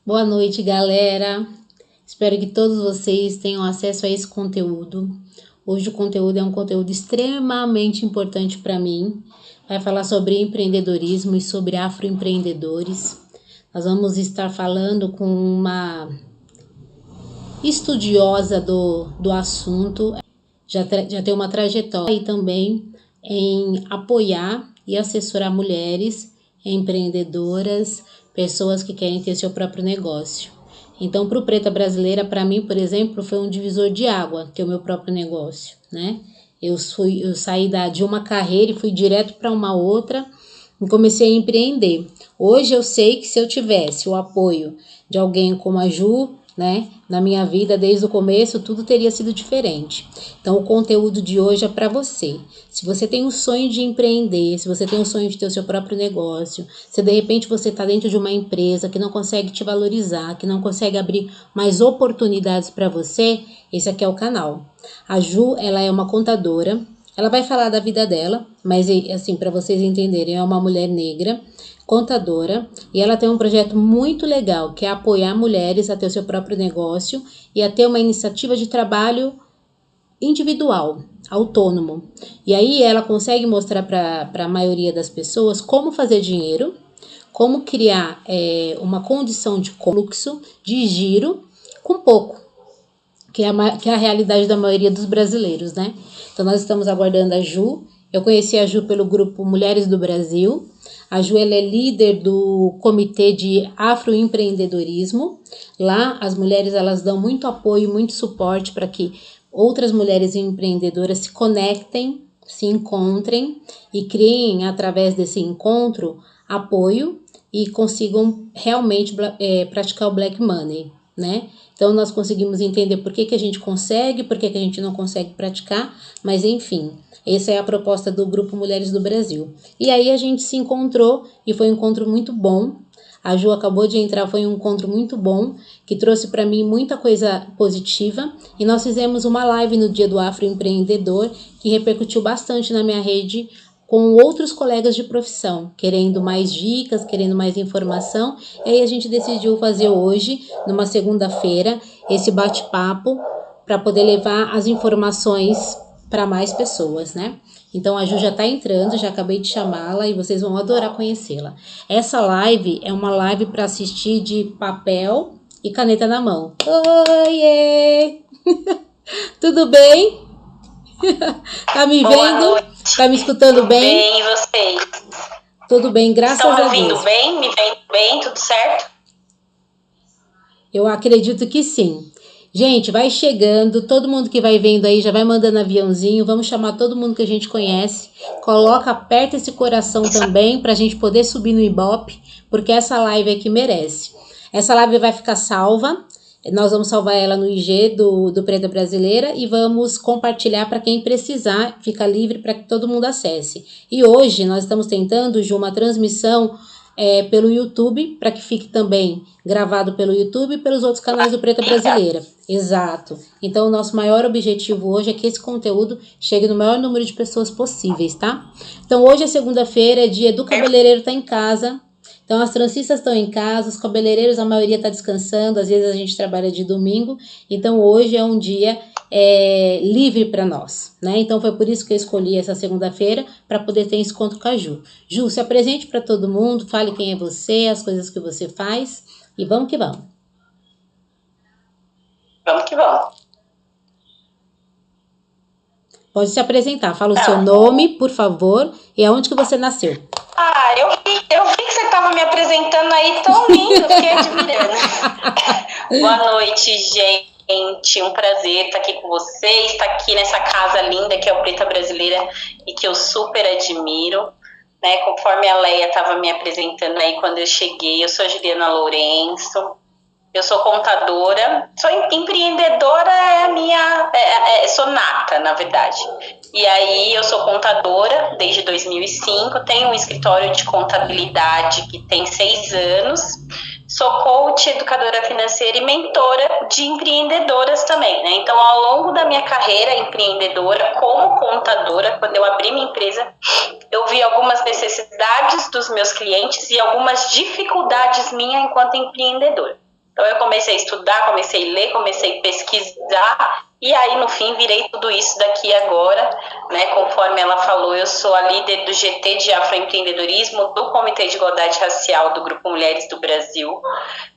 Boa noite, galera. Espero que todos vocês tenham acesso a esse conteúdo. Hoje o conteúdo é um conteúdo extremamente importante para mim. Vai falar sobre empreendedorismo e sobre afroempreendedores. Nós vamos estar falando com uma estudiosa do assunto. Já tem uma trajetória e também em apoiar e assessorar mulheres empreendedoras, pessoas que querem ter seu próprio negócio. Então, para o Preta Brasileira, para mim, por exemplo, foi um divisor de água ter o meu próprio negócio, né? Eu saí de uma carreira e fui direto para uma outra e comecei a empreender. Hoje eu sei que se eu tivesse o apoio de alguém como a Ju, né, na minha vida desde o começo, tudo teria sido diferente. Então o conteúdo de hoje é para você. Se você tem um sonho de empreender, se você tem um sonho de ter o seu próprio negócio, se de repente você está dentro de uma empresa que não consegue te valorizar, que não consegue abrir mais oportunidades para você, esse aqui é o canal. A Ju, ela é uma contadora, ela vai falar da vida dela, mas assim, para vocês entenderem, é uma mulher negra, contadora, e ela tem um projeto muito legal, que é apoiar mulheres a ter o seu próprio negócio e a ter uma iniciativa de trabalho individual, autônomo. E aí ela consegue mostrar para a maioria das pessoas como fazer dinheiro, como criar uma condição de fluxo, de giro, com pouco, que é a realidade da maioria dos brasileiros, né? Então nós estamos aguardando a Ju. Eu conheci a Ju pelo grupo Mulheres do Brasil. A Ju, ela é líder do comitê de afroempreendedorismo. Lá as mulheres, elas dão muito apoio, muito suporte para que outras mulheres empreendedoras se conectem, se encontrem e criem através desse encontro apoio e consigam realmente praticar o Black Money, né? Então nós conseguimos entender por que a gente consegue, por que a gente não consegue praticar, mas enfim, essa é a proposta do Grupo Mulheres do Brasil. E aí a gente se encontrou e foi um encontro muito bom. A Ju acabou de entrar, foi um encontro muito bom, que trouxe para mim muita coisa positiva. E nós fizemos uma live no dia do Afroempreendedor, que repercutiu bastante na minha rede, com outros colegas de profissão, querendo mais dicas, querendo mais informação. E aí a gente decidiu fazer hoje, numa segunda-feira, esse bate-papo para poder levar as informações para mais pessoas, né? Então a Ju já tá entrando, já acabei de chamá-la e vocês vão adorar conhecê-la. Essa live é uma live para assistir de papel e caneta na mão. Oiê! Tudo bem? Tá me Boa vendo? Noite. Tá me escutando Tudo bem? E vocês? Tudo bem, graças a Deus. Estão me ouvindo bem? Me vendo bem? Tudo certo? Eu acredito que sim. Gente, vai chegando, todo mundo que vai vendo aí já vai mandando aviãozinho, vamos chamar todo mundo que a gente conhece, coloca, aperta esse coração também pra gente poder subir no Ibope, porque essa live aqui merece. Essa live vai ficar salva, nós vamos salvar ela no IG do Preta Brasileira e vamos compartilhar para quem precisar, fica livre para que todo mundo acesse. E hoje nós estamos tentando, Ju, uma transmissão pelo YouTube, para que fique também gravado pelo YouTube e pelos outros canais do Preta Brasileira. Exato. Então, o nosso maior objetivo hoje é que esse conteúdo chegue no maior número de pessoas possíveis, tá? Então, hoje é segunda-feira, é dia do cabeleireiro tá em casa. Então, as trancistas estão em casa, os cabeleireiros, a maioria está descansando, às vezes a gente trabalha de domingo. Então, hoje é um dia livre para nós, né? Então, foi por isso que eu escolhi essa segunda-feira, para poder ter esse encontro com a Ju. Ju, se apresente para todo mundo, fale quem é você, as coisas que você faz, e vamos que vamos. Vamos que vamos. Pode se apresentar, fala o seu nome, por favor, e aonde que você nasceu. Eu vi que você estava me apresentando aí tão lindo, fiquei admirando. Boa noite, gente. Um prazer estar aqui com vocês, estar aqui nessa casa linda que é o Preta Brasileira e que eu super admiro. Né? Conforme a Leia estava me apresentando aí quando eu cheguei, eu sou a Juliana Lourenço. Eu sou contadora, sou empreendedora, sou nata, na verdade. E aí eu sou contadora desde 2005, tenho um escritório de contabilidade que tem 6 anos, sou coach, educadora financeira e mentora de empreendedoras também, né? Então, ao longo da minha carreira empreendedora, como contadora, quando eu abri minha empresa, eu vi algumas necessidades dos meus clientes e algumas dificuldades minhas enquanto empreendedora. Então eu comecei a estudar, comecei a ler, comecei a pesquisar, e aí no fim virei tudo isso daqui agora, né? Conforme ela falou, eu sou a líder do GT de Afroempreendedorismo, do Comitê de Igualdade Racial do Grupo Mulheres do Brasil.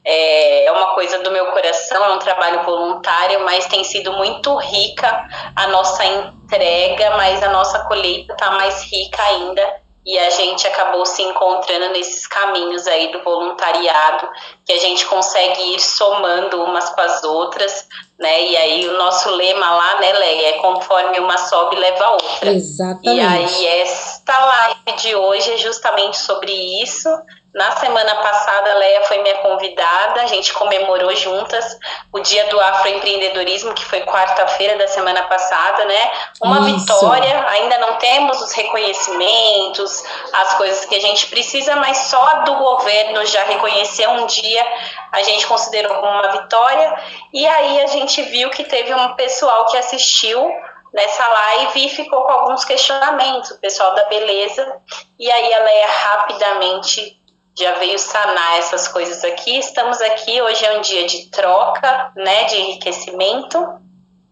É uma coisa do meu coração, é um trabalho voluntário, mas tem sido muito rica a nossa entrega, mas a nossa colheita está mais rica ainda. E a gente acabou se encontrando nesses caminhos aí do voluntariado, que a gente consegue ir somando umas com as outras, né? E aí o nosso lema lá, né, Leia, é conforme uma sobe, leva a outra. Exatamente. E aí esta live de hoje é justamente sobre isso. Na semana passada, a Leia foi minha convidada, a gente comemorou juntas o Dia do Afroempreendedorismo, que foi quarta-feira da semana passada, né? Uma vitória, ainda não temos os reconhecimentos, as coisas que a gente precisa, mas só do governo já reconhecer um dia, a gente considerou como uma vitória. E aí a gente viu que teve um pessoal que assistiu nessa live e ficou com alguns questionamentos, o pessoal da beleza, e aí a Leia rapidamente já veio sanar essas coisas aqui. Estamos aqui, hoje é um dia de troca, né, de enriquecimento,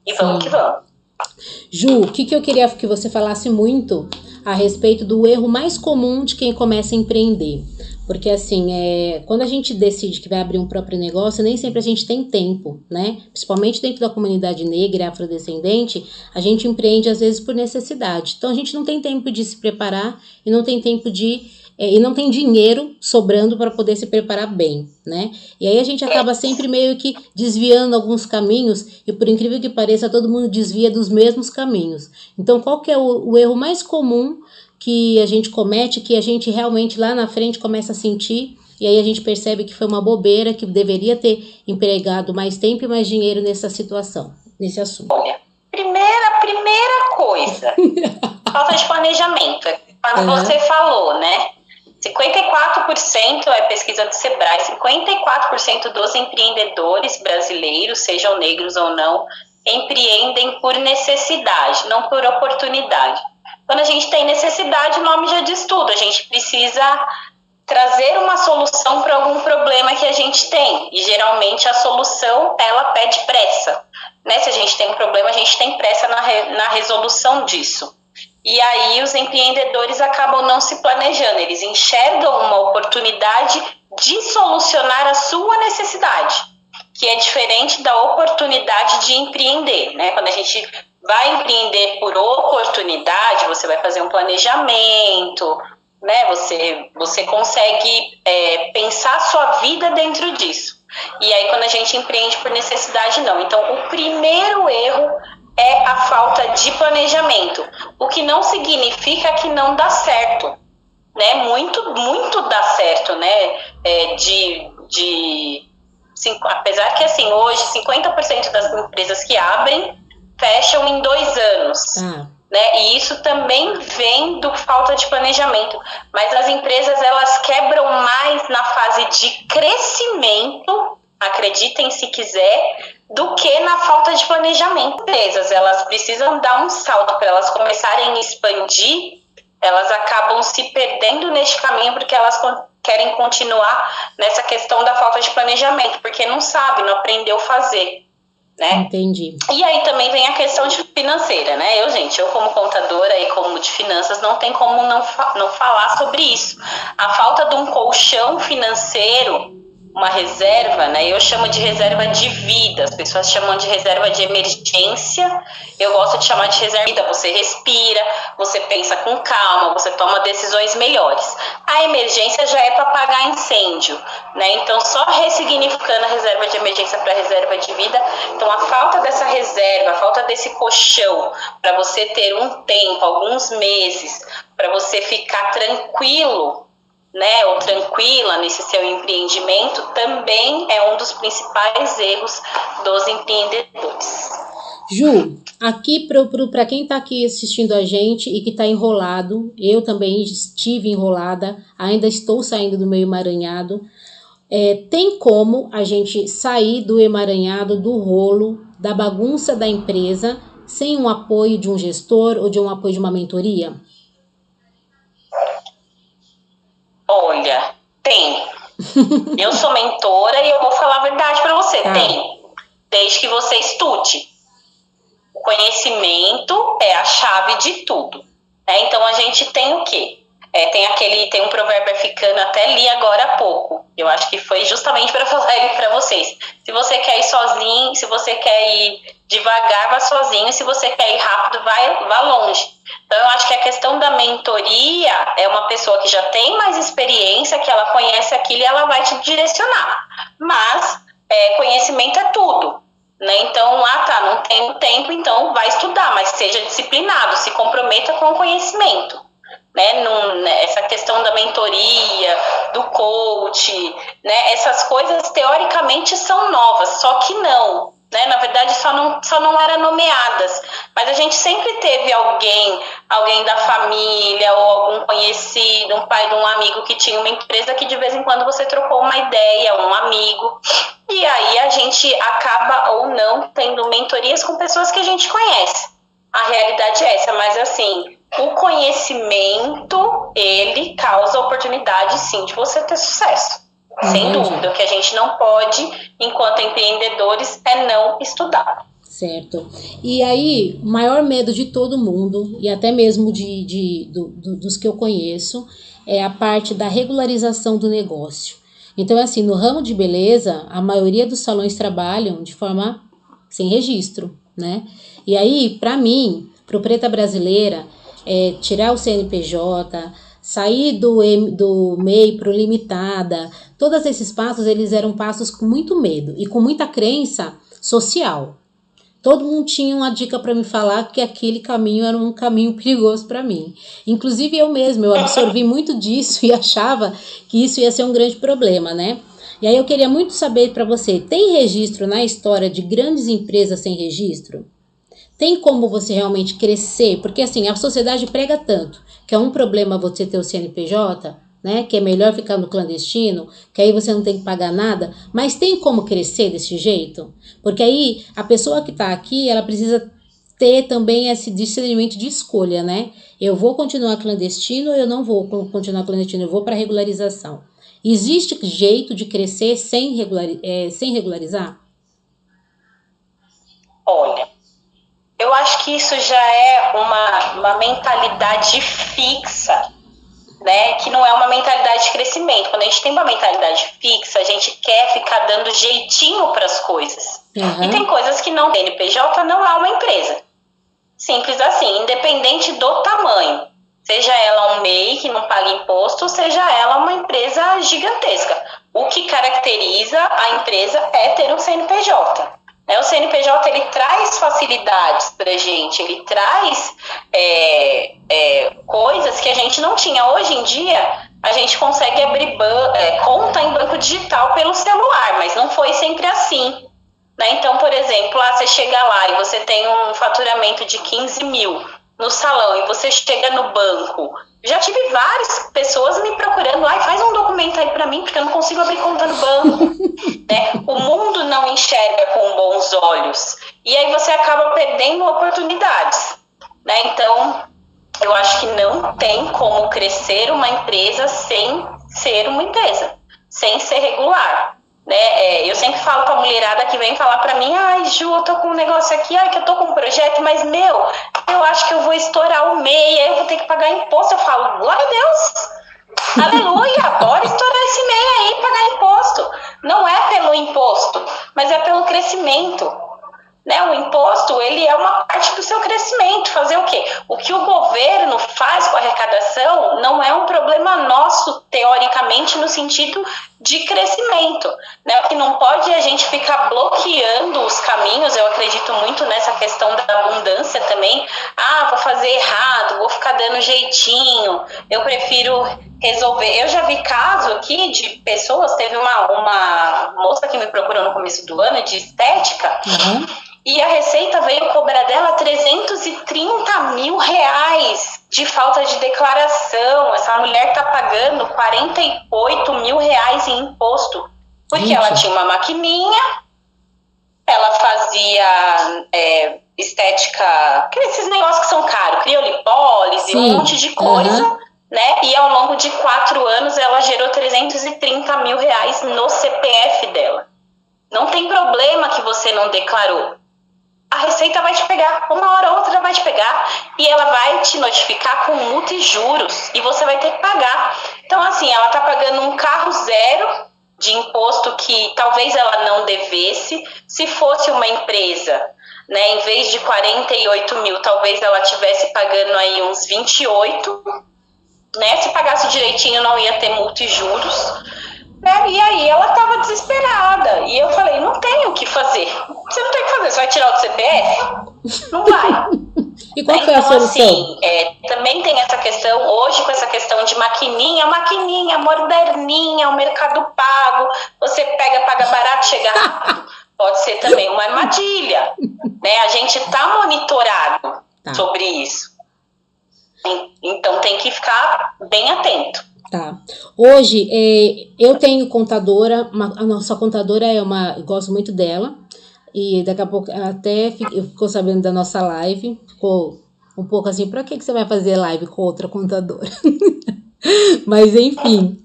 e vamos que vamos. Ju, o que eu queria que você falasse muito a respeito do erro mais comum de quem começa a empreender. Porque assim, quando a gente decide que vai abrir um próprio negócio, nem sempre a gente tem tempo, né? Principalmente dentro da comunidade negra e afrodescendente, a gente empreende às vezes por necessidade. Então a gente não tem tempo de se preparar e não tem tempo e não tem dinheiro sobrando para poder se preparar bem, né? E aí a gente acaba sempre meio que desviando alguns caminhos e, por incrível que pareça, todo mundo desvia dos mesmos caminhos. Então, qual que é o erro mais comum que a gente comete, que a gente realmente lá na frente começa a sentir, e aí a gente percebe que foi uma bobeira, que deveria ter empregado mais tempo e mais dinheiro nessa situação, nesse assunto? Olha, primeira coisa, falta de planejamento. Quando você falou, né? 54% é pesquisa do Sebrae, 54% dos empreendedores brasileiros, sejam negros ou não, empreendem por necessidade, não por oportunidade. Quando a gente tem necessidade, o nome já diz tudo, a gente precisa trazer uma solução para algum problema que a gente tem, e geralmente a solução, ela pede pressa, né? Se a gente tem um problema, a gente tem pressa na resolução disso. E aí os empreendedores acabam não se planejando, eles enxergam uma oportunidade de solucionar a sua necessidade, que é diferente da oportunidade de empreender, né? Quando a gente vai empreender por oportunidade, você vai fazer um planejamento, né? Você consegue pensar a sua vida dentro disso. E aí quando a gente empreende por necessidade, não. Então o primeiro erro é a falta de planejamento, o que não significa que não dá certo, né? Muito dá certo, né? Apesar que assim, hoje 50% das empresas que abrem fecham em 2 anos, né? E isso também vem do falta de planejamento, mas as empresas, elas quebram mais na fase de crescimento, acreditem se quiser, do que na falta de planejamento. Empresas, elas precisam dar um salto para elas começarem a expandir, elas acabam se perdendo neste caminho porque elas querem continuar nessa questão da falta de planejamento, porque não sabe, não aprendeu a fazer, né? Entendi. E aí também vem a questão financeira, né? Eu como contadora e como de finanças, não tem como não falar sobre isso. A falta de um colchão financeiro, uma reserva, né? Eu chamo de reserva de vida, as pessoas chamam de reserva de emergência, eu gosto de chamar de reserva de vida. Você respira, você pensa com calma, você toma decisões melhores. A emergência já é para apagar incêndio, né? Então, só ressignificando a reserva de emergência para reserva de vida. Então, a falta dessa reserva, a falta desse colchão, para você ter um tempo, alguns meses, para você ficar tranquilo, né, ou tranquila nesse seu empreendimento, também é um dos principais erros dos empreendedores. Ju, aqui para quem está aqui assistindo a gente e que está enrolado, eu também estive enrolada, ainda estou saindo do meu emaranhado, tem como a gente sair do emaranhado, do rolo, da bagunça da empresa, sem um apoio de um gestor ou de um apoio de uma mentoria? Olha, tem. Eu sou mentora e eu vou falar a verdade para você. Tá. Tem, desde que você estude. O conhecimento é a chave de tudo. Né? Então a gente tem o quê? Tem um provérbio africano, até li agora há pouco. Eu acho que foi justamente para falar ele para vocês. Se você quer ir sozinho, se você quer ir devagar, vá sozinho. Se você quer ir rápido, vá longe. Então eu acho que a questão da mentoria é uma pessoa que já tem mais experiência, que ela conhece aquilo e ela vai te direcionar. Mas conhecimento é tudo. Né? Então, não tenho tempo, então vai estudar, mas seja disciplinado, se comprometa com o conhecimento. Né, essa questão da mentoria, do coach, né, essas coisas teoricamente são novas, só que não, né, na verdade só não eram nomeadas, mas a gente sempre teve alguém da família ou algum conhecido, um pai de um amigo que tinha uma empresa que de vez em quando você trocou uma ideia, um amigo, e aí a gente acaba ou não tendo mentorias com pessoas que a gente conhece. A realidade é essa, mas assim, o conhecimento, ele causa oportunidade, sim, de você ter sucesso. Sem dúvida. O que a gente não pode, enquanto empreendedores, é não estudar. Certo. E aí, o maior medo de todo mundo, e até mesmo dos que eu conheço, é a parte da regularização do negócio. Então, assim, no ramo de beleza, a maioria dos salões trabalham de forma sem registro, né? E aí, para mim, pro Preta Brasileira, tirar o CNPJ, sair do MEI pro Limitada, todos esses passos, eles eram passos com muito medo e com muita crença social. Todo mundo tinha uma dica para me falar que aquele caminho era um caminho perigoso para mim. Inclusive eu mesma, eu absorvi muito disso e achava que isso ia ser um grande problema, né? E aí eu queria muito saber para você, tem registro na história de grandes empresas sem registro? Tem como você realmente crescer? Porque assim, a sociedade prega tanto que é um problema você ter o CNPJ, né? Que é melhor ficar no clandestino, que aí você não tem que pagar nada. Mas tem como crescer desse jeito? Porque aí a pessoa que está aqui, ela precisa ter também esse discernimento de escolha, né? Eu vou continuar clandestino ou eu não vou continuar clandestino? Eu vou para regularização. Existe jeito de crescer sem regularizar? Olha, eu acho que isso já é uma mentalidade fixa, né? Que não é uma mentalidade de crescimento. Quando a gente tem uma mentalidade fixa, a gente quer ficar dando jeitinho para as coisas. Uhum. E tem coisas que não. CNPJ não é uma empresa. Simples assim, independente do tamanho. Seja ela um MEI que não paga imposto, seja ela uma empresa gigantesca. O que caracteriza a empresa é ter um CNPJ. O CNPJ, ele traz facilidades para a gente, ele traz coisas que a gente não tinha. Hoje em dia, a gente consegue abrir conta em banco digital pelo celular, mas não foi sempre assim. Né? Então, por exemplo, você chega lá e você tem um faturamento de 15 mil no salão e você chega no banco. Já tive várias pessoas me procurando, faz um documento aí para mim, porque eu não consigo abrir conta no banco. Né? O mundo não enxerga com bons olhos. E aí você acaba perdendo oportunidades. Né? Então, eu acho que não tem como crescer uma empresa sem ser uma empresa, sem ser regular. Né? Eu sempre falo pra mulherada que vem falar pra mim, Ju, eu tô com um negócio aqui, que eu tô com um projeto, mas eu acho que eu vou estourar o MEI, aí eu vou ter que pagar imposto. Eu falo, glória a Deus, aleluia, bora estourar esse MEI aí e pagar imposto. Não é pelo imposto, mas é pelo crescimento. Né? O imposto, ele é uma parte do seu crescimento. Fazer o quê? O que o governo faz com a arrecadação não é um problema nosso, teoricamente, no sentido de crescimento. Né? O que não pode é a gente ficar bloqueando os caminhos. Eu acredito muito nessa questão da abundância também. Vou fazer errado, vou ficar dando jeitinho, eu prefiro resolver. Eu já vi caso aqui de pessoas, teve uma moça que me procurou no começo do ano de estética, e a Receita veio cobrar dela 330 mil reais de falta de declaração. Essa mulher está pagando 48 mil reais em imposto, porque ela tinha uma maquininha, ela fazia estética, esses negócios que são caros, criolipólise, um monte de coisa, né? E ao longo de 4 anos ela gerou 330 mil reais no CPF dela. Não tem problema que você não declarou. A Receita vai te pegar, uma hora ou outra vai te pegar, e ela vai te notificar com multa e juros, e você vai ter que pagar. Então, assim, ela tá pagando um carro zero de imposto que talvez ela não devesse. Se fosse uma empresa, né, em vez de 48 mil, talvez ela tivesse pagando aí uns 28, né? Se pagasse direitinho não ia ter multa e juros, né? E aí ela estava desesperada, e eu falei, não tem o que fazer. Você não tem o que fazer, você vai tirar o CPF? Não vai. E qual foi a solução? Assim, também tem essa questão, hoje com essa questão de maquininha moderninha, o Mercado Pago, você pega, paga barato, chega rápido, pode ser também uma armadilha, né? A gente está monitorado sobre isso. Então tem que ficar bem atento. Tá. Hoje, eu tenho contadora, a nossa contadora eu gosto muito dela, e daqui a pouco até ficou sabendo da nossa live, ficou um pouco assim, pra que você vai fazer live com outra contadora? Mas enfim,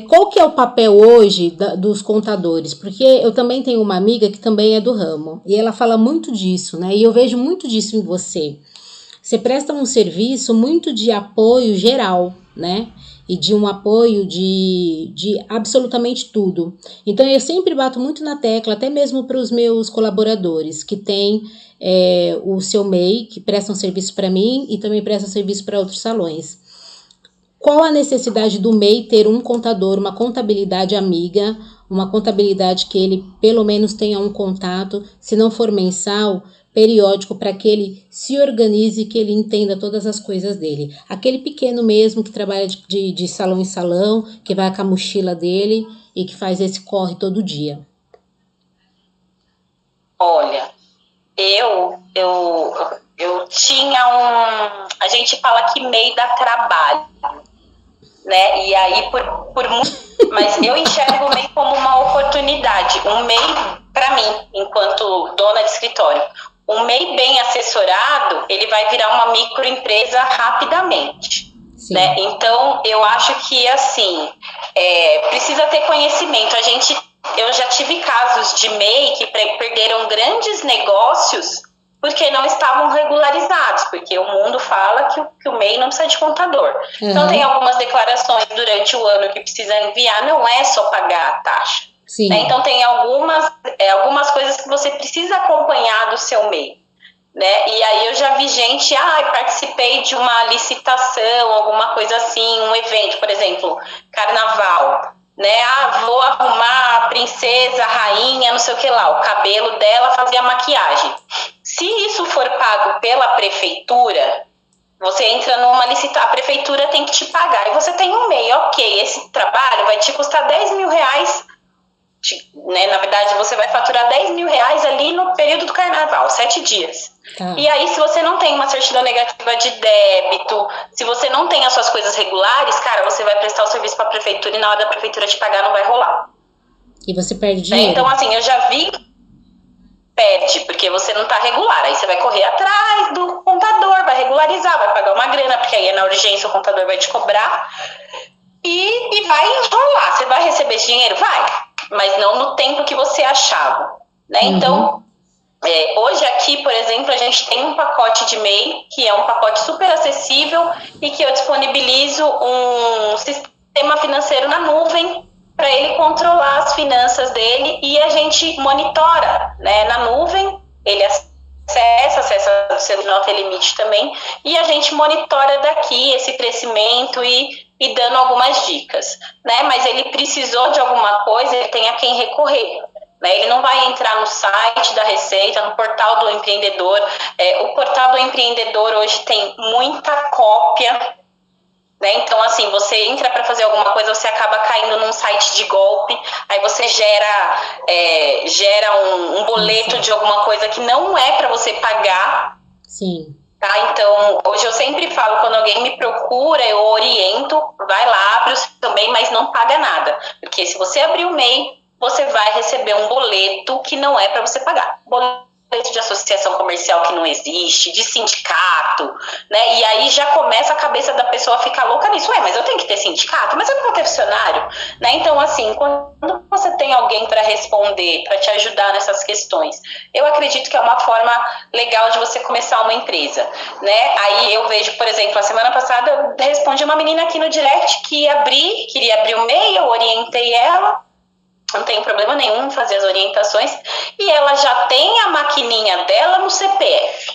qual que é o papel hoje dos contadores? Porque eu também tenho uma amiga que também é do ramo, e ela fala muito disso, né? E eu vejo muito disso em você. Você presta um serviço muito de apoio geral, né? E de um apoio de absolutamente tudo. Então, eu sempre bato muito na tecla, até mesmo para os meus colaboradores, que têm o seu MEI, que prestam serviço para mim e também prestam serviço para outros salões. Qual a necessidade do MEI ter um contador, uma contabilidade amiga, uma contabilidade que ele pelo menos tenha um contato, se não for mensal, periódico, para que ele se organize e que ele entenda todas as coisas dele. Aquele pequeno mesmo que trabalha de salão em salão, que vai com a mochila dele e que faz esse corre todo dia. Olha, eu tinha a gente fala que MEI dá trabalho, né? E aí mas eu enxergo o MEI como uma oportunidade. Um MEI, para mim, enquanto dona de escritório, um MEI bem assessorado, ele vai virar uma microempresa rapidamente, né? Então, eu acho que, assim, precisa ter conhecimento. Eu já tive casos de MEI que perderam grandes negócios porque não estavam regularizados, porque o mundo fala que o MEI não precisa de contador. Uhum. Então, tem algumas declarações durante o ano que precisa enviar, não é só pagar a taxa. Né? Então, tem algumas coisas que você precisa acompanhar do seu MEI. Né? E aí eu já vi gente, participei de uma licitação, alguma coisa assim, um evento, por exemplo, carnaval, né? Vou arrumar a princesa, a rainha, não sei o que lá, o cabelo dela, fazer a maquiagem. Se isso for pago pela prefeitura, você entra numa licitação, a prefeitura tem que te pagar, e você tem um MEI, ok, esse trabalho vai te custar 10 mil reais, né? Na verdade, você vai faturar 10 mil reais ali no período do carnaval, 7 dias. E aí, se você não tem uma certidão negativa de débito, se você não tem as suas coisas regulares, cara, você vai prestar o serviço para a prefeitura e na hora da prefeitura te pagar não vai rolar. E você perde dinheiro. Então, assim, eu já vi, perde, porque você não tá regular. Aí você vai correr atrás do contador, vai regularizar, vai pagar uma grana, porque aí na urgência o contador vai te cobrar e vai enrolar. Você vai receber esse dinheiro? Vai, mas não no tempo que você achava, né? Uhum. Então, hoje aqui, por exemplo, a gente tem um pacote de MEI, que é um pacote super acessível e que eu disponibilizo um sistema financeiro na nuvem para ele controlar as finanças dele, e a gente monitora, né, na nuvem, ele acessa o seu nota limite também, e a gente monitora daqui esse crescimento e dando algumas dicas, né? Mas ele precisou de alguma coisa, ele tem a quem recorrer. Ele não vai entrar no site da Receita, no portal do empreendedor. O portal do empreendedor hoje tem muita cópia, né? Então, assim, você entra para fazer alguma coisa, você acaba caindo num site de golpe, aí você gera um boleto de alguma coisa que não é para você pagar. Sim. Tá? Então, hoje eu sempre falo, quando alguém me procura, eu oriento, vai lá, abre o seu MEI, mas não paga nada. Porque se você abrir o MEI, você vai receber um boleto que não é para você pagar. Boleto de associação comercial que não existe, de sindicato, né? E aí já começa a cabeça da pessoa a ficar louca nisso. Mas eu tenho que ter sindicato? Mas eu não vou ter funcionário, né? Então, assim, quando você tem alguém para responder, para te ajudar nessas questões, eu acredito que é uma forma legal de você começar uma empresa, né? Aí eu vejo, por exemplo, a semana passada eu respondi uma menina aqui no direct que queria abrir o MEI, eu orientei ela, não tem problema nenhum em fazer as orientações, e ela já tem a maquininha dela no CPF.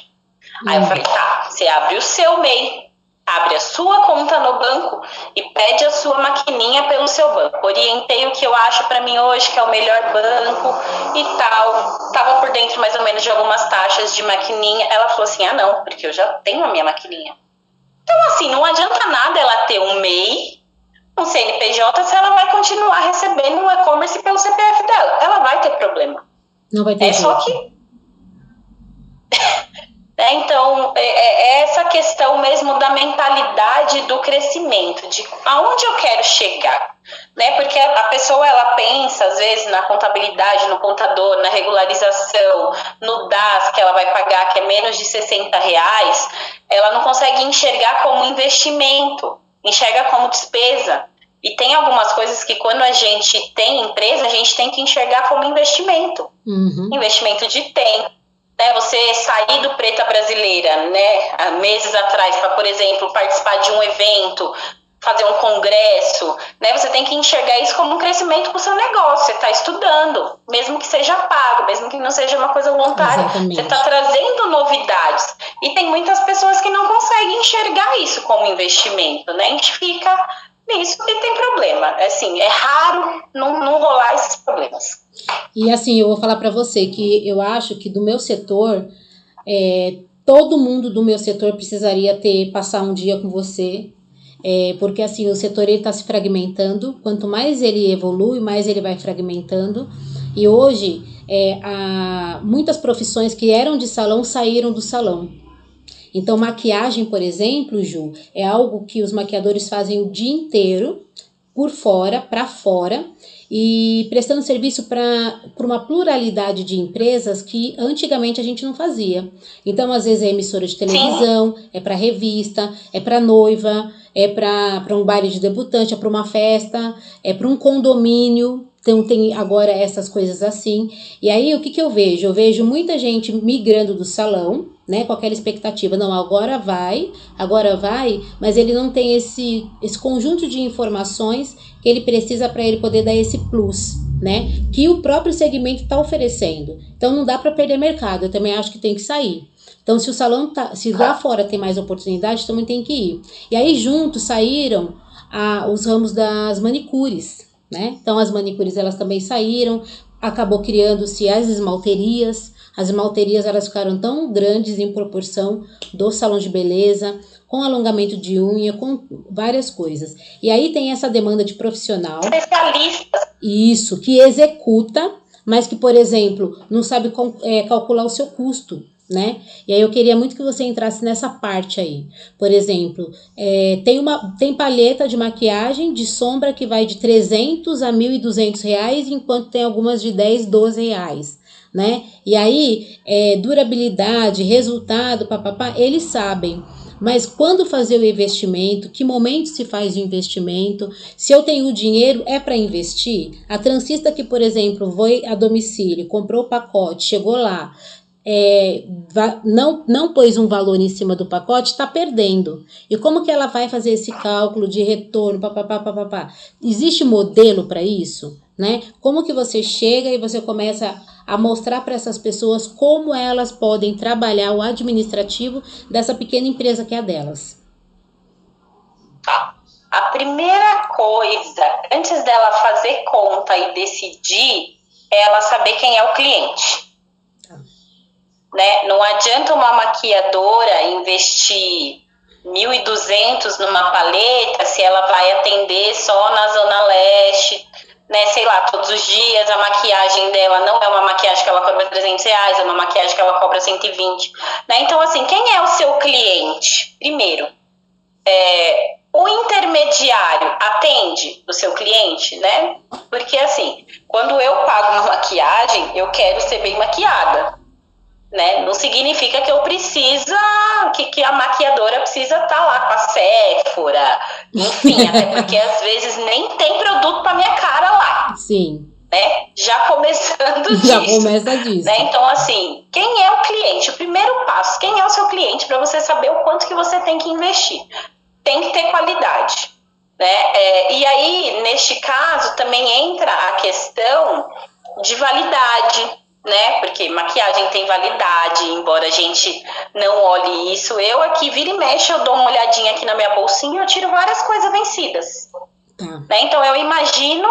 Aí eu falei, tá, você abre o seu MEI, abre a sua conta no banco e pede a sua maquininha pelo seu banco. Orientei o que eu acho para mim hoje que é o melhor banco e tal. Tava por dentro mais ou menos de algumas taxas de maquininha. Ela falou assim, não, porque eu já tenho a minha maquininha. Então, assim, não adianta nada ela ter um MEI, um CNPJ, se ela vai continuar recebendo o e-commerce pelo CPF dela. Ela vai ter problema. Não vai ter jeito. Só que... Então, é essa questão mesmo da mentalidade do crescimento, de aonde eu quero chegar, né? Porque a pessoa, ela pensa, às vezes, na contabilidade, no contador, na regularização, no DAS, que ela vai pagar, que é menos de R$60, ela não consegue enxergar como investimento, enxerga como despesa. E tem algumas coisas que, quando a gente tem empresa, a gente tem que enxergar como investimento. Investimento de tempo. Você sair do Preta Brasileira, né, há meses atrás, para, por exemplo, participar de um evento, fazer um congresso, né, você tem que enxergar isso como um crescimento para o seu negócio. Você está estudando, mesmo que seja pago, mesmo que não seja uma coisa voluntária. Exatamente. Você está trazendo novidades. E tem muitas pessoas que não conseguem enxergar isso como investimento, né? A gente fica nisso e tem problema. Assim, é raro não rolar esses problemas. E assim, eu vou falar para você que eu acho que do meu setor, todo mundo do meu setor precisaria passar um dia com você, porque assim, o setor está se fragmentando, quanto mais ele evolui, mais ele vai fragmentando, e hoje muitas profissões que eram de salão saíram do salão. Então, maquiagem, por exemplo, Ju, é algo que os maquiadores fazem o dia inteiro, por fora, para fora, e prestando serviço para uma pluralidade de empresas que antigamente a gente não fazia. Então, às vezes é emissora de televisão, é para revista, é para noiva, é para um baile de debutante, é para uma festa, é para um condomínio. Então tem agora essas coisas assim. E aí o que eu vejo? Eu vejo muita gente migrando do salão, né, com aquela expectativa, não, agora vai, mas ele não tem esse conjunto de informações que ele precisa para ele poder dar esse plus, né, que o próprio segmento está oferecendo. Então não dá para perder mercado, eu também acho que tem que sair. Então se o salão se lá fora tem mais oportunidade, também tem que ir. E aí juntos saíram os ramos das manicures, né? Então as manicures elas também saíram, acabou criando-se as esmalterias. As esmalterias elas ficaram tão grandes em proporção do salão de beleza, com alongamento de unha, com várias coisas. E aí tem essa demanda de profissional. Especialista. Isso, que executa, mas que, por exemplo, não sabe calcular o seu custo, né? E aí eu queria muito que você entrasse nessa parte aí. Por exemplo, tem palheta de maquiagem de sombra que vai de R$300 a R$1.200, enquanto tem algumas de R$10, R$12. Né? E aí, durabilidade, resultado, papapá, eles sabem. Mas quando fazer o investimento, que momento se faz o investimento, se eu tenho o dinheiro, é para investir? A transista que, por exemplo, foi a domicílio, comprou o pacote, chegou lá, não pôs um valor em cima do pacote, está perdendo. E como que ela vai fazer esse cálculo de retorno, papapá? Existe modelo para isso? Né? Como que você chega e você começa a mostrar para essas pessoas como elas podem trabalhar o administrativo dessa pequena empresa que é a delas? A primeira coisa, antes dela fazer conta e decidir, é ela saber quem é o cliente. Né? Não adianta uma maquiadora investir 1.200 numa paleta se ela vai atender só na Zona Leste, né, sei lá, todos os dias. A maquiagem dela não é uma maquiagem que ela cobra R$300, é uma maquiagem que ela cobra 120, né? Então, assim, quem é o seu cliente? Primeiro, o intermediário atende o seu cliente, né? Porque, assim, quando eu pago uma maquiagem, eu quero ser bem maquiada, né? Não significa que eu precisa, que a maquiadora precisa estar lá com a Sephora, enfim, até porque às vezes nem tem produto para minha cara lá. Sim. Né? Já começando disso. Já começa disso. Né? Então, assim, quem é o cliente? O primeiro passo, quem é o seu cliente para você saber o quanto que você tem que investir? Tem que ter qualidade. Né? E aí, neste caso, também entra a questão de validade, né? Porque maquiagem tem validade, embora a gente não olhe isso. Eu aqui, vira e mexe, eu dou uma olhadinha aqui na minha bolsinha e eu tiro várias coisas vencidas. Né? Então, eu imagino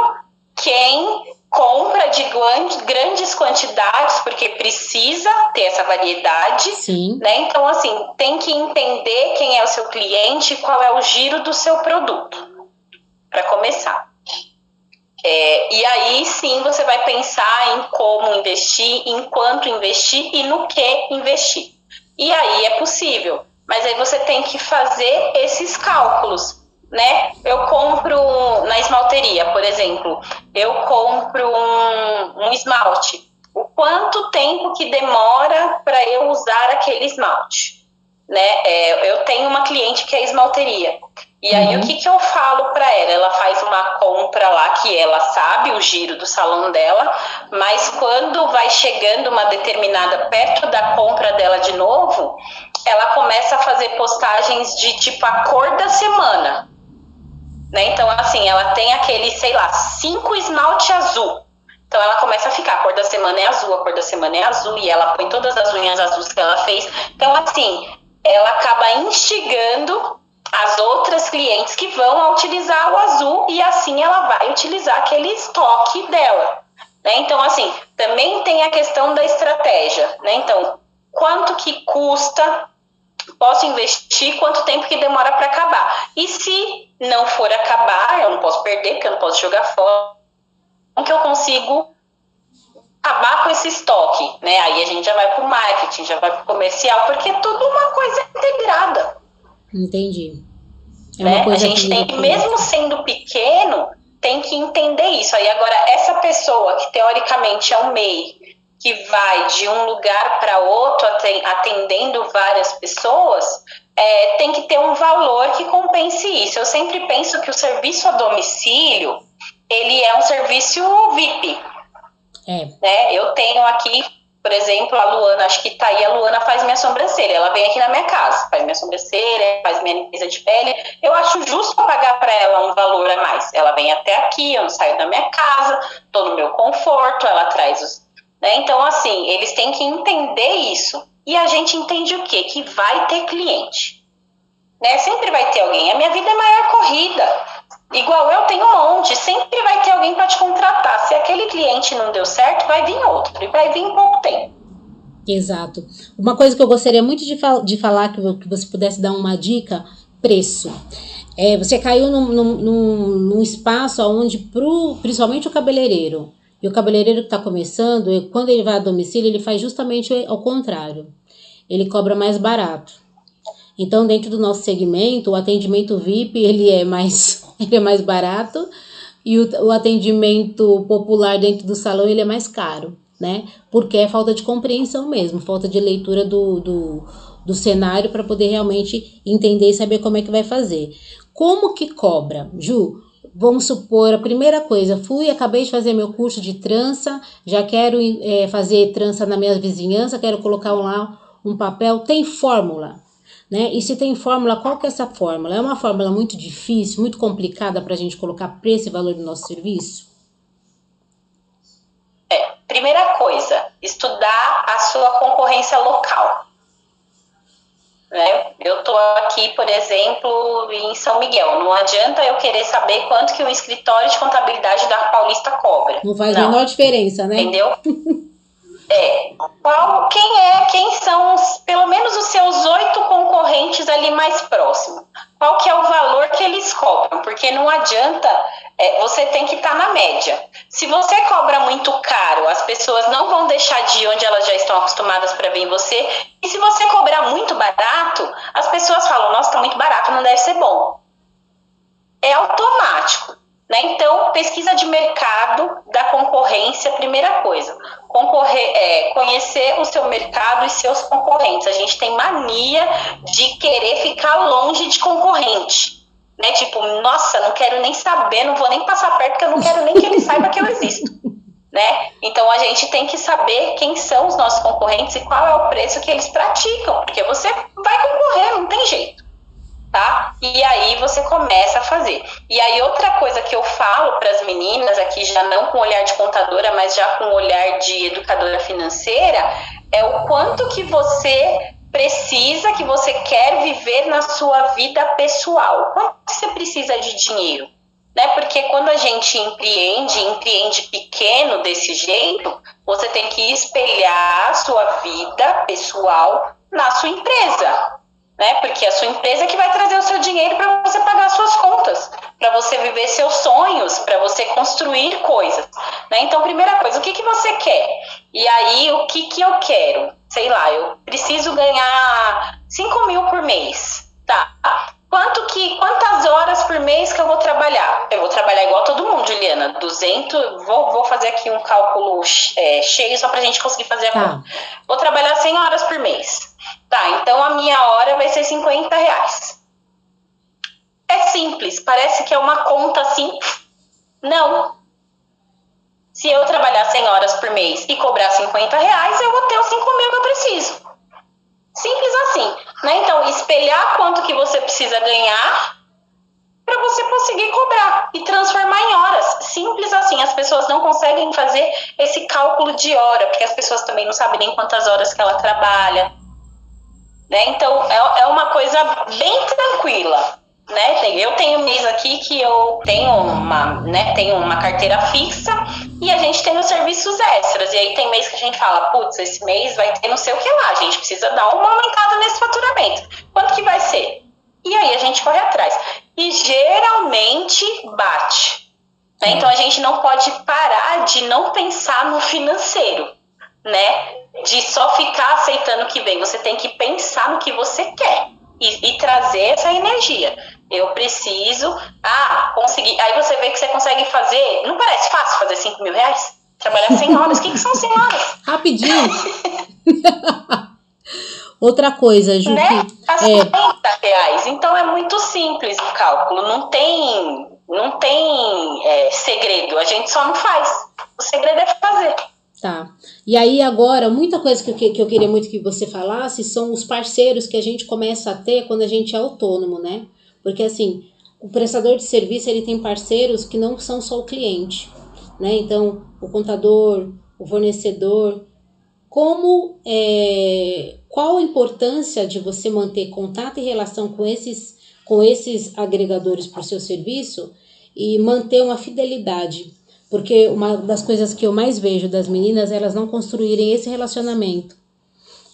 quem compra de grandes quantidades, porque precisa ter essa variedade. Sim. Né? Então, assim, tem que entender quem é o seu cliente e qual é o giro do seu produto, para começar. E aí, sim, você vai pensar em como investir, em quanto investir e no que investir. E aí é possível, mas aí você tem que fazer esses cálculos. Né? Eu compro na esmalteria, por exemplo, eu compro um esmalte. O quanto tempo que demora para eu usar aquele esmalte? Né? Eu tenho uma cliente que é esmalteria. E aí, o que eu falo para ela? Ela faz uma compra lá que ela sabe o giro do salão dela, mas quando vai chegando uma determinada perto da compra dela de novo, ela começa a fazer postagens de tipo a cor da semana. Né? Então, assim, ela tem aquele, sei lá, 5 esmalte azul. Então, ela começa a ficar, a cor da semana é azul, a cor da semana é azul, e ela põe todas as unhas azuis que ela fez. Então, assim, ela acaba instigando as outras clientes que vão utilizar o azul, e assim ela vai utilizar aquele estoque dela. Né? Então, assim, também tem a questão da estratégia. Né? Então, quanto que custa... Posso investir, quanto tempo que demora para acabar. E se não for acabar, eu não posso perder, porque eu não posso jogar fora. Como que eu consigo acabar com esse estoque? Né? Aí a gente já vai para o marketing, já vai para o comercial, porque é tudo uma coisa integrada. Entendi. Né? A gente tem, mesmo sendo pequeno, tem que entender isso. Aí agora, essa pessoa que teoricamente é um MEI, que vai de um lugar para outro atendendo várias pessoas, tem que ter um valor que compense isso. Eu sempre penso que o serviço a domicílio, ele é um serviço VIP. Né? Eu tenho aqui, por exemplo, a Luana, acho que tá aí, a Luana faz minha sobrancelha, ela vem aqui na minha casa, faz minha sobrancelha, faz minha limpeza de pele. Eu acho justo pagar para ela um valor a mais. Ela vem até aqui, eu não saio da minha casa, tô no meu conforto, ela traz os... Né? Então, assim, eles têm que entender isso. E a gente entende o quê? Que vai ter cliente. Né? Sempre vai ter alguém. A minha vida é maior corrida. Igual eu tenho um monte. Sempre vai ter alguém para te contratar. Se aquele cliente não deu certo, vai vir outro. E vai vir em pouco tempo. Exato. Uma coisa que eu gostaria muito de falar, que você pudesse dar uma dica, preço. Você caiu num espaço onde, principalmente o cabeleireiro, e o cabeleireiro que está começando, quando ele vai a domicílio, ele faz justamente ao contrário. Ele cobra mais barato. Então, dentro do nosso segmento, o atendimento VIP, ele é mais barato, e o atendimento popular dentro do salão, ele é mais caro, né? Porque é falta de compreensão mesmo, falta de leitura do cenário para poder realmente entender e saber como é que vai fazer. Como que cobra, Ju? Vamos supor, a primeira coisa, acabei de fazer meu curso de trança, já quero fazer trança na minha vizinhança, quero colocar lá um papel, tem fórmula, né? E se tem fórmula, qual que é essa fórmula? É uma fórmula muito difícil, muito complicada para a gente colocar preço e valor do nosso serviço? Primeira coisa, estudar a sua concorrência local. Né? Eu estou aqui, por exemplo, em São Miguel. Não adianta eu querer saber quanto que o escritório de contabilidade da Paulista cobra. Não faz a menor diferença, né? Entendeu? Quem são pelo menos os seus 8 concorrentes ali mais próximos? Qual que é o valor que eles cobram? Porque não adianta, você tem que estar na média. Se você cobra muito caro, as pessoas não vão deixar de ir onde elas já estão acostumadas para ver em você. E se você cobrar muito barato, as pessoas falam, nossa, tá muito barato, não deve ser bom. É automático. né? Então, pesquisa de mercado da concorrência, primeira coisa. Conhecer o seu mercado e seus concorrentes. A gente tem mania de querer ficar longe de concorrente, né? Tipo, nossa, não quero nem saber, não vou nem passar perto, porque eu não quero nem que ele saiba que eu existo, né? Então, a gente tem que saber quem são os nossos concorrentes e qual é o preço que eles praticam, porque você vai concorrer, não tem jeito. Tá? E aí você começa a fazer. E aí outra coisa que eu falo para as meninas aqui, já não com olhar de contadora, mas já com olhar de educadora financeira, é o quanto que você precisa, que você quer viver na sua vida pessoal. Quanto você precisa de dinheiro? Né? Porque quando a gente empreende pequeno desse jeito, você tem que espelhar a sua vida pessoal na sua empresa. Né? Porque a sua empresa é que vai trazer o seu dinheiro para você pagar as suas contas, para você viver seus sonhos, para você construir coisas. Né? Então, primeira coisa, o que você quer? E aí, o que eu quero? Sei lá, eu preciso ganhar 5 mil por mês. Tá. Quantas horas por mês que eu vou trabalhar? Eu vou trabalhar igual todo mundo, Juliana. 200, vou fazer aqui um cálculo cheio só para a gente conseguir fazer a conta. Vou trabalhar 100 horas por mês. Tá, então a minha hora vai ser R$50. É simples, parece que é uma conta assim. Não. Se eu trabalhar 100 horas por mês e cobrar R$50, eu vou ter os 5 mil que eu preciso. Simples assim, né? Então, espelhar quanto que você precisa ganhar para você conseguir cobrar e transformar em horas. Simples assim, as pessoas não conseguem fazer esse cálculo de hora, porque as pessoas também não sabem nem quantas horas que ela trabalha. Né? Então, é uma coisa bem tranquila. Né? Eu tenho um mês aqui que eu tenho uma carteira fixa e a gente tem os serviços extras. E aí tem mês que a gente fala, putz, esse mês vai ter não sei o que lá, a gente precisa dar uma aumentada nesse faturamento. Quanto que vai ser? E aí a gente corre atrás. E geralmente bate. Né? Então a gente não pode parar de não pensar no financeiro, né? De só ficar aceitando o que vem. Você tem que pensar no que você quer e trazer essa energia. Eu preciso conseguir. Aí você vê que você consegue fazer. Não parece fácil fazer R$5 mil? Trabalhar 100 horas. O que são 100 horas? Rapidinho. Outra coisa, Ju, né? R$40. Então é muito simples o cálculo. Não tem segredo. A gente só não faz. O segredo é fazer. Tá. E aí agora, muita coisa que eu queria muito que você falasse são os parceiros que a gente começa a ter quando a gente é autônomo, né? Porque assim, o prestador de serviço, ele tem parceiros que não são só o cliente, né? Então, o contador, o fornecedor, qual a importância de você manter contato e relação com esses agregadores para o seu serviço e manter uma fidelidade? Porque uma das coisas que eu mais vejo das meninas, elas não construírem esse relacionamento.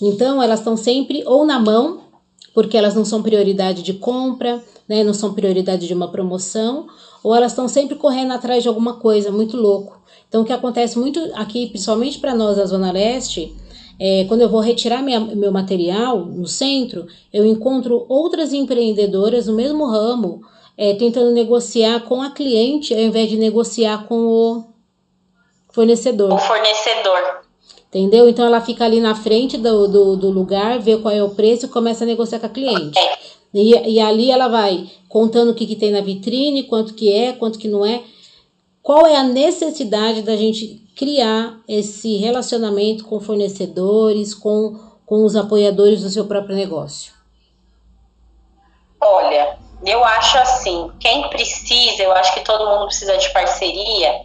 Então, elas estão sempre ou na mão, porque elas não são prioridade de compra, né, não são prioridade de uma promoção, ou elas estão sempre correndo atrás de alguma coisa, muito louco. Então, o que acontece muito aqui, principalmente para nós da Zona Leste, quando eu vou retirar meu material no centro, eu encontro outras empreendedoras no mesmo ramo, tentando negociar com a cliente ao invés de negociar com o fornecedor. O fornecedor. Entendeu? Então ela fica ali na frente do lugar, vê qual é o preço e começa a negociar com a cliente. E ali ela vai contando o que tem na vitrine, quanto que não é. Qual é a necessidade da gente criar esse relacionamento com fornecedores, com os apoiadores do seu próprio negócio? Olha, eu acho assim, quem precisa, eu acho que todo mundo precisa de parceria,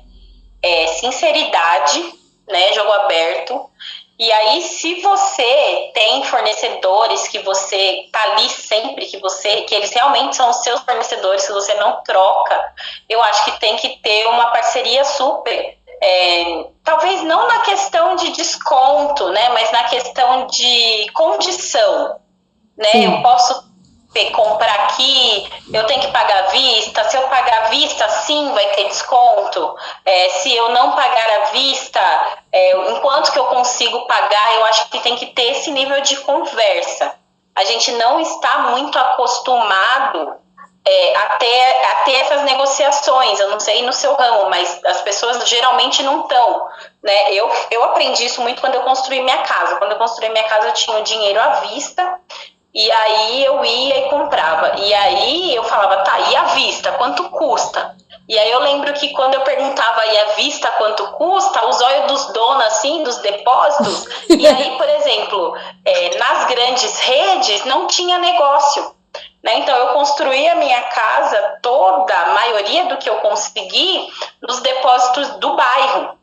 sinceridade, né, jogo aberto. E aí, se você tem fornecedores que você tá ali sempre, que eles realmente são os seus fornecedores, que você não troca, eu acho que tem que ter uma parceria super. Talvez não na questão de desconto, né, mas na questão de condição, né? Sim. Eu posso comprar aqui, eu tenho que pagar à vista. Se eu pagar à vista, sim, vai ter desconto. Se eu não pagar à vista, enquanto que eu consigo pagar, eu acho que tem que ter esse nível de conversa. A gente não está muito acostumado a ter essas negociações. Eu não sei no seu ramo, mas as pessoas geralmente não estão, né? Eu aprendi isso muito quando eu construí minha casa. Quando eu construí minha casa, eu tinha o dinheiro à vista, e aí eu ia e comprava. E aí eu falava, tá, e à vista, quanto custa? E aí eu lembro que quando eu perguntava e à vista quanto custa, os olhos dos donos, assim, dos depósitos, e aí, por exemplo, nas grandes redes não tinha negócio. Né? Então, eu construí a minha casa toda, a maioria do que eu consegui, nos depósitos do bairro.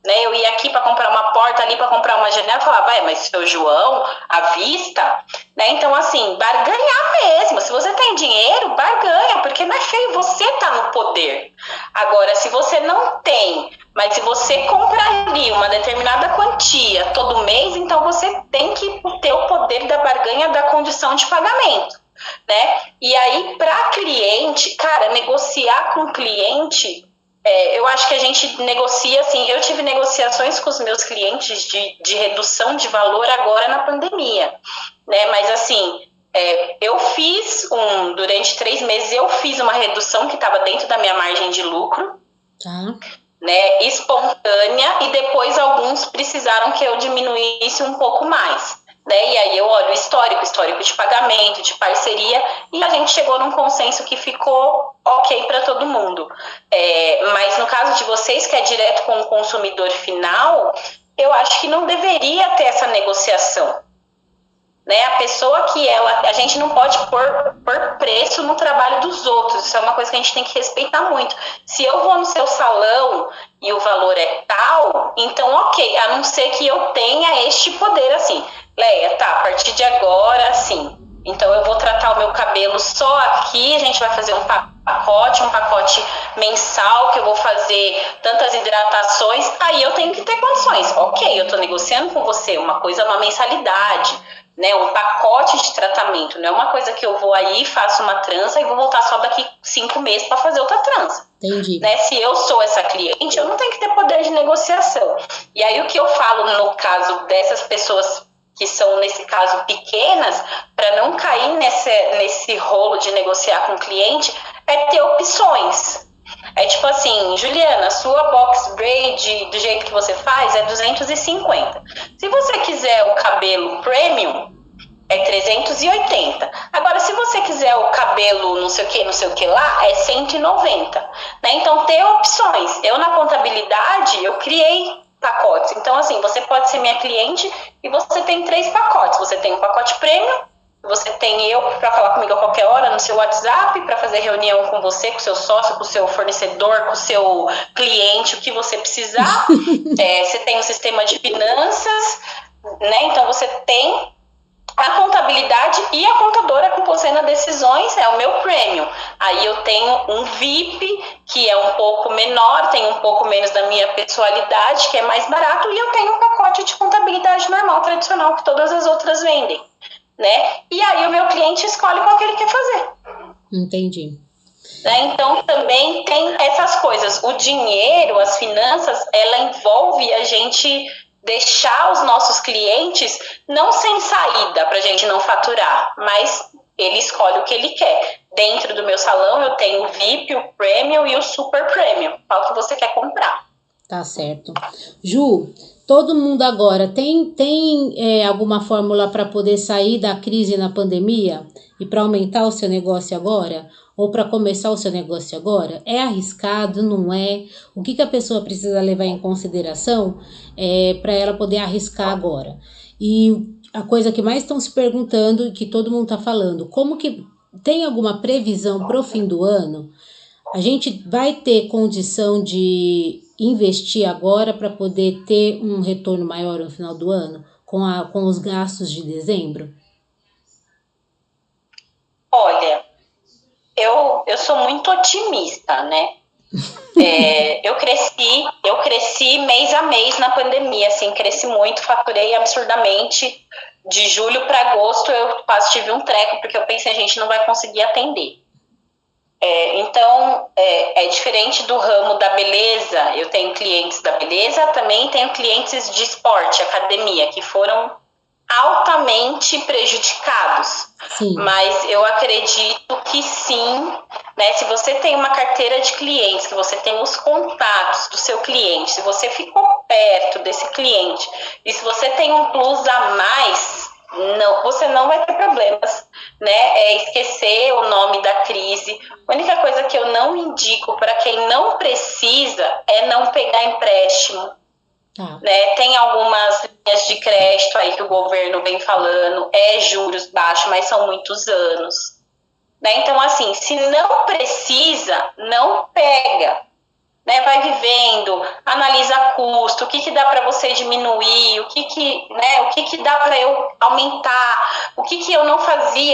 Né? Eu ia aqui para comprar uma porta, ali para comprar uma janela, eu falava, mas seu João, à vista? Né? Então, assim, barganhar mesmo. Se você tem dinheiro, barganha, porque não é feio, você tá no poder. Agora, se você não tem, mas se você comprar ali uma determinada quantia todo mês, então você tem que ter o poder da barganha da condição de pagamento. Né? E aí, para cliente, cara, negociar com cliente, eu acho que a gente negocia assim. Eu tive negociações com os meus clientes de redução de valor agora na pandemia, né? Mas assim, eu fiz durante 3 meses, eu fiz uma redução que estava dentro da minha margem de lucro, né? Espontânea, e depois alguns precisaram que eu diminuísse um pouco mais. Né? E aí eu olho o histórico de pagamento, de parceria, e a gente chegou num consenso que ficou ok para todo mundo. Mas no caso de vocês, que é direto com o consumidor final, eu acho que não deveria ter essa negociação. Né? A pessoa a gente não pode pôr preço no trabalho dos outros, isso é uma coisa que a gente tem que respeitar muito. Se eu vou no seu salão e o valor é tal, então ok, a não ser que eu tenha este poder assim, Leia, tá, a partir de agora, assim, então eu vou tratar o meu cabelo só aqui, a gente vai fazer um pacote mensal, que eu vou fazer tantas hidratações, aí eu tenho que ter condições. Ok, eu tô negociando com você uma mensalidade, né, um pacote de tratamento, não é uma coisa que eu vou aí, faço uma trança e vou voltar só daqui 5 meses para fazer outra trança. Entendi. Né? Se eu sou essa cliente, eu não tenho que ter poder de negociação. E aí o que eu falo no caso dessas pessoas que são, nesse caso, pequenas, para não cair nesse rolo de negociar com o cliente, é ter opções. É tipo assim, Juliana, sua box braid, do jeito que você faz, é 250. Se você quiser o cabelo premium, é 380. Agora, se você quiser o cabelo não sei o que lá, é 190. Né? Então, ter opções. Eu, na contabilidade, eu criei pacotes. Então, assim, você pode ser minha cliente e você tem 3 pacotes. Você tem um pacote premium, você tem eu para falar comigo a qualquer hora no seu WhatsApp, para fazer reunião com você, com o seu sócio, com o seu fornecedor, com o seu cliente, o que você precisar. Você tem um sistema de finanças, né? Então, você tem a contabilidade e a contadora com você nas decisões, é o meu premium. Aí eu tenho um VIP, que é um pouco menor, tem um pouco menos da minha pessoalidade, que é mais barato, e eu tenho um pacote de contabilidade normal, tradicional, que todas as outras vendem. Né? E aí o meu cliente escolhe qual que ele quer fazer. Entendi. Né? Então também tem essas coisas. O dinheiro, as finanças, ela envolve a gente deixar os nossos clientes não sem saída para a gente não faturar, mas ele escolhe o que ele quer. Dentro do meu salão eu tenho o VIP, o Premium e o Super Premium. Qual que você quer comprar? Tá certo. Ju, todo mundo agora tem alguma fórmula para poder sair da crise na pandemia e para aumentar o seu negócio agora? Ou para começar o seu negócio agora? É arriscado, não é? O que a pessoa precisa levar em consideração para ela poder arriscar agora? E a coisa que mais estão se perguntando e que todo mundo está falando, como que tem alguma previsão para o fim do ano? A gente vai ter condição de investir agora para poder ter um retorno maior no final do ano, com os gastos de dezembro? Olha, eu sou muito otimista, né? Eu cresci mês a mês na pandemia, assim, cresci muito, faturei absurdamente. De julho para agosto eu quase tive um treco, porque eu pensei, a gente não vai conseguir atender. Então, é diferente do ramo da beleza. Eu tenho clientes da beleza, também tenho clientes de esporte, academia, que foram altamente prejudicados. Sim. Mas eu acredito que sim, né? Se você tem uma carteira de clientes, que você tem os contatos do seu cliente, se você ficou perto desse cliente e se você tem um plus a mais, não, você não vai ter problemas, né? É esquecer o nome da crise. A única coisa que eu não indico para quem não precisa é não pegar empréstimo. Tá. Né? Tem algumas linhas de crédito aí que o governo vem falando, juros baixos, mas são muitos anos. Né? Então, assim, se não precisa, não pega. Né? Vai vivendo, analisa custo, o que dá para você diminuir, o que dá para eu aumentar, o que eu não fazia